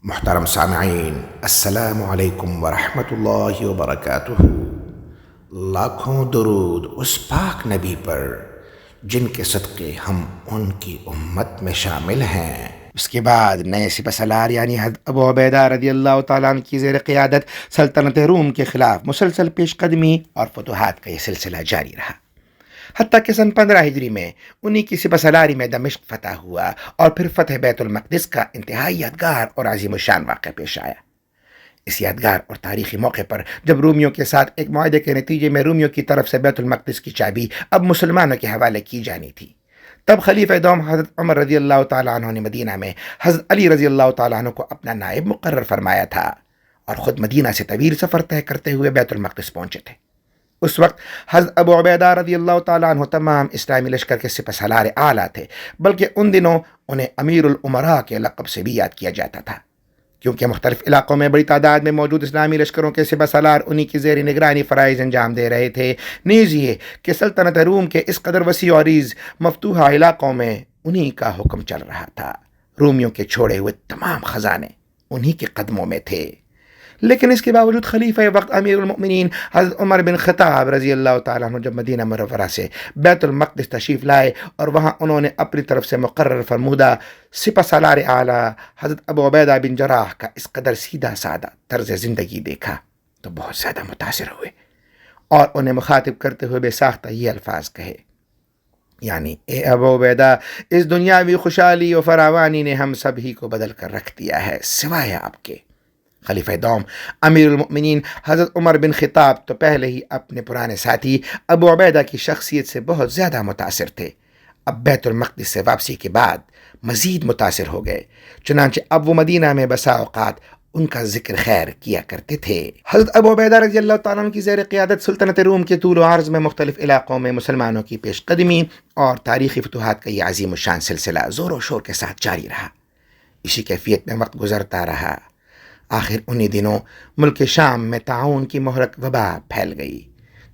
محترم سامعین، السلام علیکم ورحمۃ اللہ وبرکاتہ۔ لاکھوں درود اس پاک نبی پر جن کے صدقے ہم ان کی امت میں شامل ہیں۔ اس کے بعد نئے سپہ سالار یعنی حضرت ابو عبیدہ رضی اللہ تعالیٰ عنہ کی زیر قیادت سلطنت روم کے خلاف مسلسل پیش قدمی اور فتوحات کا یہ سلسلہ جاری رہا، حتیٰ کہ سن 15 ہجری میں انہی کی سپہ سالاری میں دمشق فتح ہوا اور پھر فتح بیت المقدس کا انتہائی یادگار اور عظیم الشان واقعہ پیش آیا۔ اس یادگار اور تاریخی موقع پر جب رومیوں کے ساتھ ایک معاہدے کے نتیجے میں رومیوں کی طرف سے بیت المقدس کی چابی اب مسلمانوں کے حوالے کی جانی تھی، تب خلیفہ دوم حضرت عمر رضی اللہ تعالیٰ عنہ نے مدینہ میں حضرت علی رضی اللہ تعالیٰ عنہ کو اپنا نائب مقرر فرمایا تھا اور خود مدینہ سے طویل سفر طے کرتے ہوئے بیت المقدس پہنچے تھے۔ اس وقت حضرت ابو عبیدہ رضی اللہ تعالیٰ عنہ تمام اسلامی لشکر کے سپہ سالار اعلیٰ تھے، بلکہ ان دنوں انہیں امیر الامراء کے لقب سے بھی یاد کیا جاتا تھا، کیونکہ مختلف علاقوں میں بڑی تعداد میں موجود اسلامی لشکروں کے سپہ سالار انہی کی زیر نگرانی فرائض انجام دے رہے تھے۔ نیز یہ کہ سلطنت روم کے اس قدر وسیع و عریض مفتوحہ علاقوں میں انہی کا حکم چل رہا تھا۔ رومیوں کے چھوڑے ہوئے تمام خزانے انہی کے قدموں میں تھے، لیکن اس کے باوجود خلیفہ وقت امیر المؤمنین حضرت عمر بن خطاب رضی اللہ تعالیٰ عنہ جب مدینہ منورہ سے بیت المقدس تشریف لائے اور وہاں انہوں نے اپنی طرف سے مقرر فرمودہ سپہ سالار اعلیٰ حضرت ابو عبیدہ بن جراح کا اس قدر سیدھا سادہ طرز زندگی دیکھا تو بہت زیادہ متاثر ہوئے اور انہیں مخاطب کرتے ہوئے بے ساختہ یہ الفاظ کہے، یعنی اے ابو عبیدہ، اس دنیاوی خوشحالی و فراوانی نے ہم سبھی کو بدل کر رکھ دیا ہے سوائے آپ کے۔ خلیفہ دوم امیر المؤمنین حضرت عمر بن خطاب تو پہلے ہی اپنے پرانے ساتھی ابو عبیدہ کی شخصیت سے بہت زیادہ متاثر تھے، اب بیت المقدس سے واپسی کے بعد مزید متاثر ہو گئے، چنانچہ اب وہ مدینہ میں بسا اوقات ان کا ذکر خیر کیا کرتے تھے۔ حضرت ابو عبیدہ رضی اللہ تعالیٰ عنہ کی زیر قیادت سلطنت روم کے طول و عرض میں مختلف علاقوں میں مسلمانوں کی پیش قدمی اور تاریخی فتوحات کا یہ عظیم الشان سلسلہ زور و شور کے ساتھ جاری رہا۔ اسی کیفیت میں وقت گزرتا رہا، آخر انہی دنوں ملک شام میں طاعون کی مہلک وبا پھیل گئی،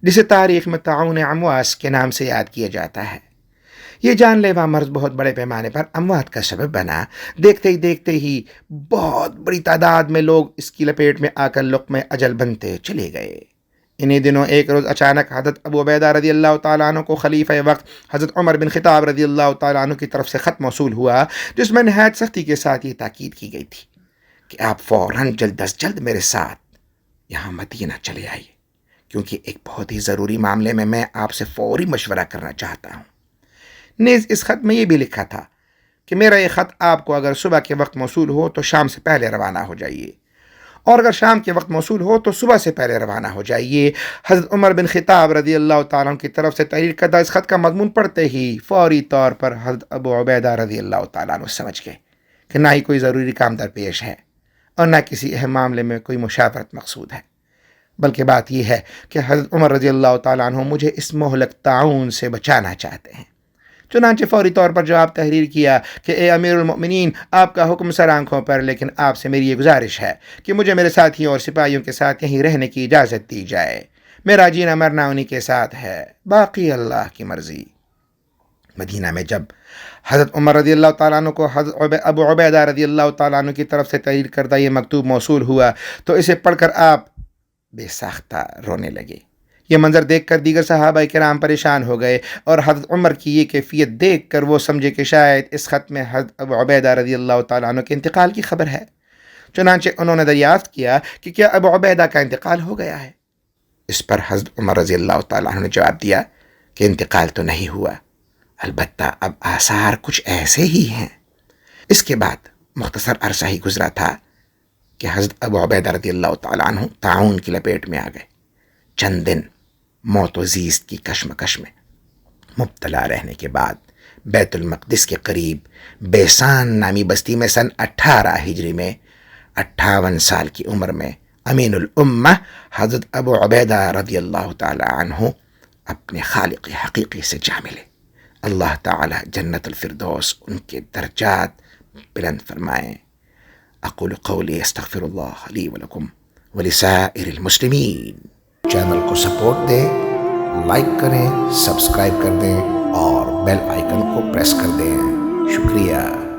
جسے تاریخ میں طاعون امواس کے نام سے یاد کیا جاتا ہے۔ یہ جان لیوا مرض بہت بڑے پیمانے پر اموات کا سبب بنا، دیکھتے ہی بہت بڑی تعداد میں لوگ اس کی لپیٹ میں آ کر لقمہ اجل بنتے چلے گئے۔ انہی دنوں ایک روز اچانک حضرت ابو عبیدہ رضی اللہ تعالیٰ عنہ کو خلیفہ وقت حضرت عمر بن خطاب رضی اللہ تعالیٰ عنہ کی طرف سے خط موصول ہوا، جس میں نہایت سختی کے ساتھ یہ تاکید کی گئی تھی کہ آپ فوراً جلد از جلد میرے ساتھ یہاں مدینہ چلے آئیے، کیونکہ ایک بہت ہی ضروری معاملے میں آپ سے فوری مشورہ کرنا چاہتا ہوں۔ نیز اس خط میں یہ بھی لکھا تھا کہ میرا یہ خط آپ کو اگر صبح کے وقت موصول ہو تو شام سے پہلے روانہ ہو جائیے، اور اگر شام کے وقت موصول ہو تو صبح سے پہلے روانہ ہو جائیے۔ حضرت عمر بن خطاب رضی اللہ تعالیٰ عنہ کی طرف سے تحریر کردہ اس خط کا مضمون پڑھتے ہی فوری طور پر حضرت ابو عبیدہ رضی اللہ تعالیٰ عنہ سمجھ گئے کہ نہ ہی کوئی ضروری کام درپیش ہے اور نہ کسی اہم معاملے میں کوئی مشاورت مقصود ہے، بلکہ بات یہ ہے کہ حضرت عمر رضی اللہ تعالیٰ عنہ مجھے اس مہلک طاعون سے بچانا چاہتے ہیں۔ چنانچہ فوری طور پر جواب تحریر کیا کہ اے امیر المؤمنین، آپ کا حکم سر آنکھوں پر، لیکن آپ سے میری یہ گزارش ہے کہ مجھے میرے ساتھیوں اور سپاہیوں کے ساتھ یہیں رہنے کی اجازت دی جائے، میرا جینا مرنا انہی کے ساتھ ہے، باقی اللہ کی مرضی۔ مدینہ میں جب حضرت عمر رضی اللہ تعالیٰ عنہ کو حضرت ابو عبیدہ رضی اللہ تعالیٰ عنہ کی طرف سے تحریر کردہ یہ مکتوب موصول ہوا تو اسے پڑھ کر آپ بے ساختہ رونے لگے۔ یہ منظر دیکھ کر دیگر صحابہ کرام پریشان ہو گئے اور حضرت عمر کی یہ کیفیت دیکھ کر وہ سمجھے کہ شاید اس خط میں حضرت ابو عبیدہ رضی اللہ تعالیٰ عنہ کے انتقال کی خبر ہے، چنانچہ انہوں نے دریافت کیا کہ کیا ابو عبیدہ کا انتقال ہو گیا ہے۔ اس پر حضرت عمر رضی اللہ تعالیٰ عنہ نے جواب دیا کہ انتقال تو نہیں ہوا، البتہ اب آثار کچھ ایسے ہی ہیں۔ اس کے بعد مختصر عرصہ ہی گزرا تھا کہ حضرت ابو عبیدہ رضی اللہ تعالیٰ عنہ طاعون کی لپیٹ میں آ گئے۔ چند دن موت و زیست کی کشمکش میں مبتلا رہنے کے بعد بیت المقدس کے قریب بیسان نامی بستی میں سن 18 ہجری میں 58 سال کی عمر میں امین الامہ حضرت ابو عبیدہ رضی اللہ تعالیٰ عنہ اپنے خالق حقیقی سے جا ملے۔ اللہ تعالی جنت الفردوس ان کے درجات بلند فرمائیں۔ اقول قولی استغفر اللہ لی ولکم ولسائر المسلمین۔ چینل کو سپورٹ دیں، لائک کریں، سبسکرائب کر دیں اور بیل آئیکن کو پریس کر دیں۔ شکریہ۔